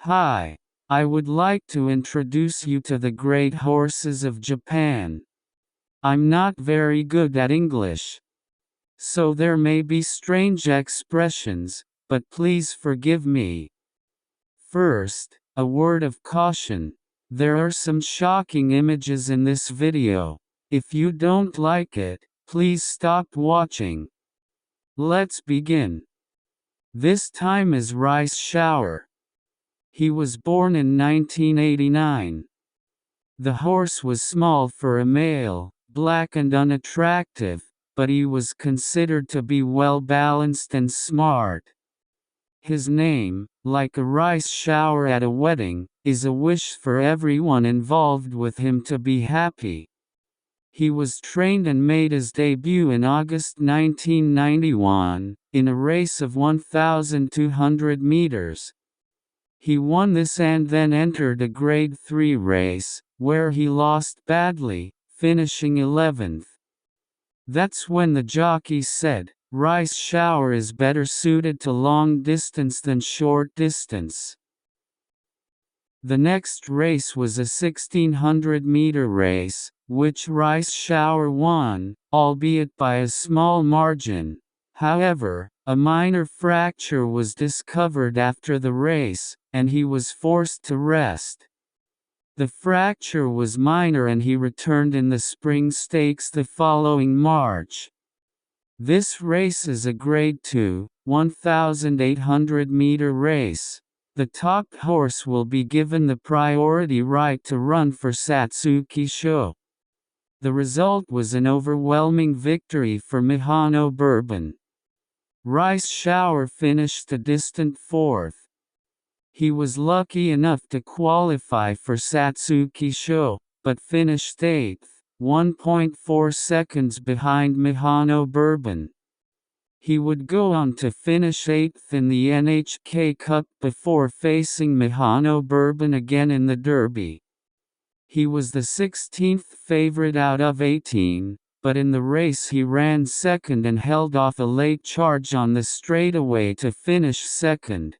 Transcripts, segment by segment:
Hi, I would like to introduce you to the great horses of Japan. I'm not very good at English, so there may be strange expressions, but please forgive me. First, a word of caution. There are some shocking images in this video. If you don't like it, please stop watching. Let's begin. This time is Rice Shower. He was born in 1989. The horse was small for a male, black and unattractive, but he was considered to be well-balanced and smart. His name, like a rice shower at a wedding, is a wish for everyone involved with him to be happy. He was trained and made his debut in August 1991, in a race of 1,200 meters. He won this and then entered a Grade 3 race, where he lost badly, finishing 11th. That's when the jockeys said, "Rice Shower is better suited to long distance than short distance." The next race was a 1,600-meter race, which Rice Shower won, albeit by a small margin. However, a minor fracture was discovered after the race, and he was forced to rest. The fracture was minor and he returned in the Spring Stakes the following March. This race is a Grade 2, 1,800-meter race. The top horse will be given the priority right to run for Kikka-sho. The result was an overwhelming victory for Mihono Bourbon. Rice Shower finished a distant 4th. He was lucky enough to qualify for Kikka-sho, but finished 8th, 1.4 seconds behind Mihono Bourbon. He would go on to finish 8th in the NHK Cup before facing Mihono Bourbon again in the Derby. He was the 16th favorite out of 18, but in the race he ran second and held off a late charge on the straightaway to finish second.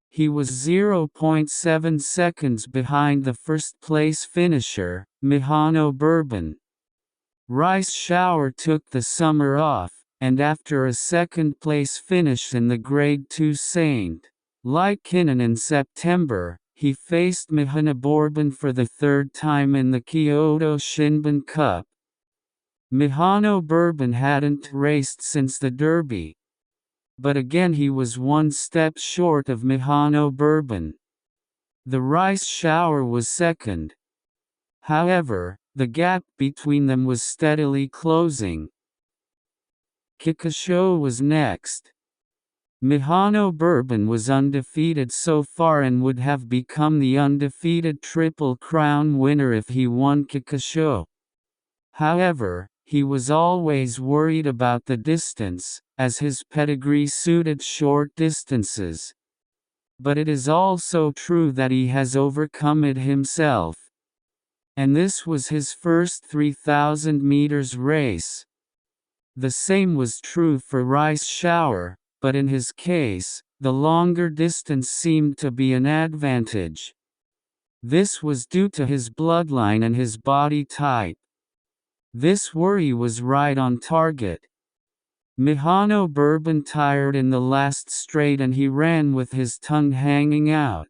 He was 0.7 seconds behind the first-place finisher, Mihono Bourbon. Rice Shower took the summer off, and after a second-place finish in the Grade 2 St. Laikinen in September, he faced Mihono Bourbon for the third time in the Kyoto Shinbun Cup. Mihono Bourbon hadn't raced since the Derby, but again he was one step short of Mihono Bourbon. The Rice Shower was second. However, the gap between them was steadily closing. Kikka-sho was next. Mihono Bourbon was undefeated so far and would have become the undefeated Triple Crown winner if he won Kikka-sho. However, he was always worried about the distance, as his pedigree suited short distances. But it is also true that he has overcome it himself. And this was his first 3,000 meters race. The same was true for Rice Shower, but in his case, the longer distance seemed to be an advantage. This was due to his bloodline and his body type. This worry was right on target. Mihono Bourbon tired in the last straight and he ran with his tongue hanging out.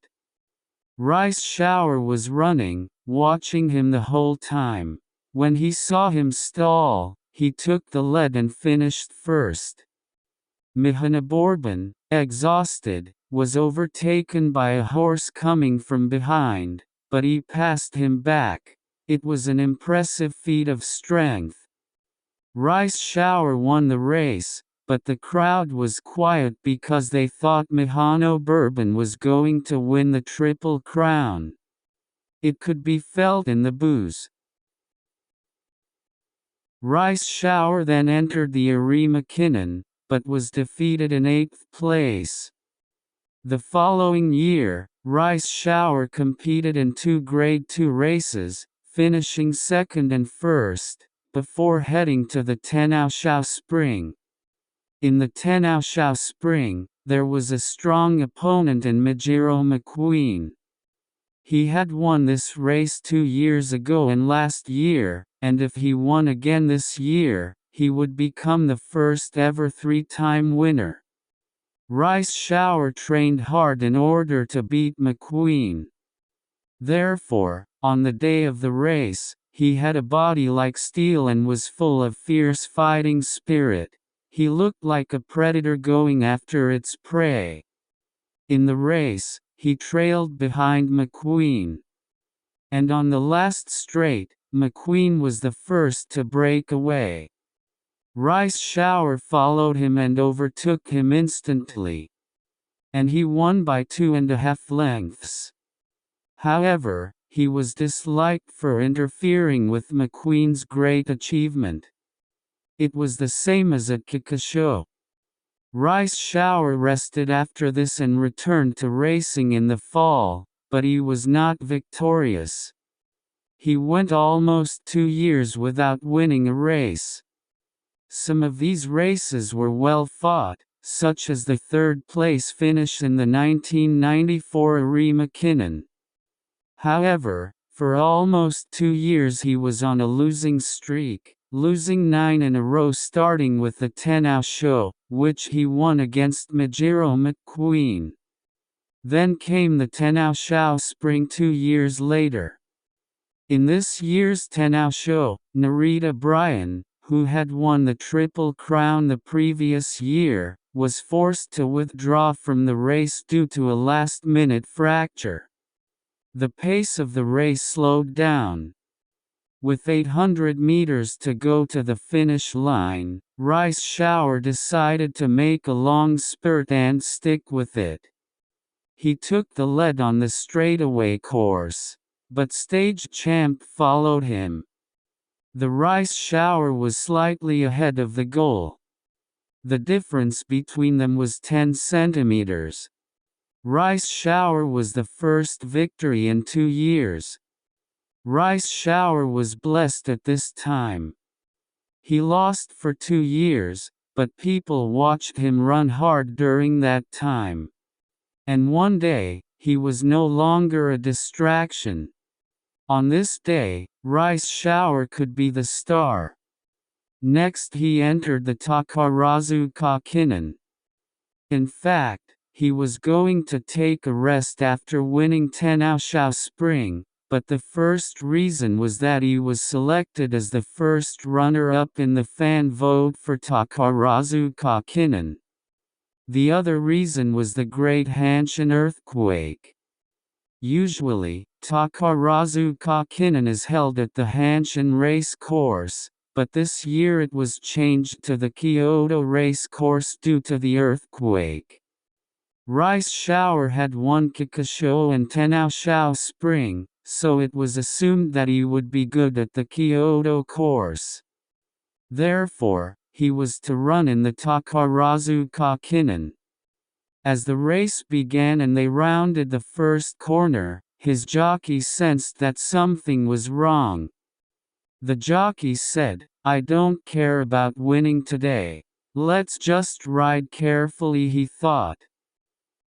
Rice Shower was running, watching him the whole time. When he saw him stall, he took the lead and finished first. Mihono Bourbon, exhausted, was overtaken by a horse coming from behind, but he passed him back. It was an impressive feat of strength. Rice Shower won the race, but the crowd was quiet because they thought Mihono Bourbon was going to win the Triple Crown. It could be felt in the boos. Rice Shower then entered the Arima Kinnan, but was defeated in 8th place. The following year, Rice Shower competed in 2 Grade 2 races, finishing second and first, before heading to the Tenno Sho Spring. In the Tenno Sho Spring, there was a strong opponent in Mihono Bourbon. He had won this race 2 years ago and last year, and if he won again this year, he would become the first ever 3-time winner. Riceshower trained hard in order to beat McQueen. Therefore, on the day of the race, he had a body like steel and was full of fierce fighting spirit. He looked like a predator going after its prey. In the race, he trailed behind McQueen. And on the last straight, McQueen was the first to break away. Riceshower followed him and overtook him instantly. And he won by 2.5 lengths. However, he was disliked for interfering with McQueen's great achievement. It was the same as at Kikka-sho. Riceshower rested after this and returned to racing in the fall, but he was not victorious. He went almost 2 years without winning a race. Some of these races were well fought, such as the third-place finish in the 1994 McKinnon. However, for almost 2 years he was on a losing streak, losing 9 in a row starting with the Tenno Sho, which he won against Mihono McQueen. Then came the Tenno Sho Spring 2 years later. In this year's Tenno Sho, Narita Bryan, who had won the Triple Crown the previous year, was forced to withdraw from the race due to a last-minute fracture. The pace of the race slowed down. With 800 meters to go to the finish line, Riceshower decided to make a long spurt and stick with it. He took the lead on the straightaway course, but stage champ followed him. The Riceshower was slightly ahead of the goal. The difference between them was 10 centimeters. Riceshower was the first victory in 2 years. Riceshower was blessed at this time. He lost for 2 years, but people watched him run hard during that time. And one day, he was no longer a distraction. On this day, Riceshower could be the star. Next he entered the Takarazu Kakinen. In fact, he was going to take a rest after winning Tenno Sho Spring, but the first reason was that he was selected as the first runner-up in the fan vote for Takarazu Kakinen. The other reason was the Great Hanshin earthquake. Usually, Takarazu Kakinen is held at the Hanshin race course, but this year it was changed to the Kyoto race course due to the earthquake. Riceshower had won Kikka-sho and Tenno Sho Spring, so it was assumed that he would be good at the Kyoto course. Therefore, he was to run in the Takarazu Kakinen. As the race began and they rounded the first corner, his jockey sensed that something was wrong. The jockey said, "I don't care about winning today. Let's just ride carefully," he thought.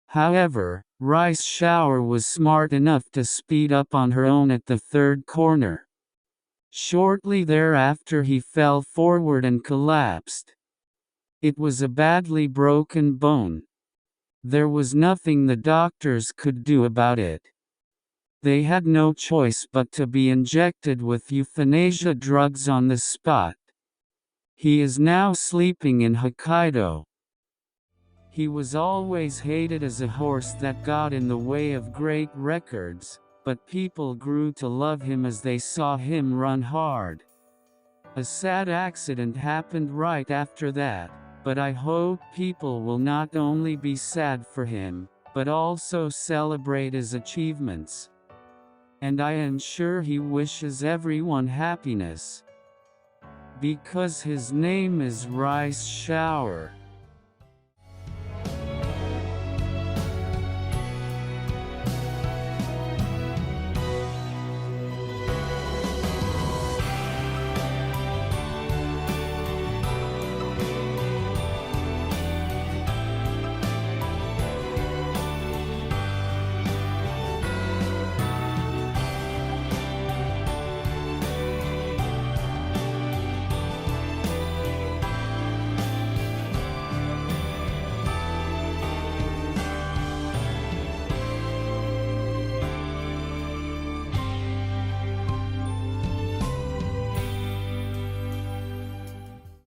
However, Riceshower was smart enough to speed up on her own at the third corner. Shortly thereafter he fell forward and collapsed. It was a badly broken bone. There was nothing the doctors could do about it. They had no choice but to be injected with euthanasia drugs on the spot. He is now sleeping in Hokkaido. He was always hated as a horse that got in the way of great records, but people grew to love him as they saw him run hard. A sad accident happened right after that, but I hope people will not only be sad for him, but also celebrate his achievements. And I am sure he wishes everyone happiness. Because his name is Riceshower.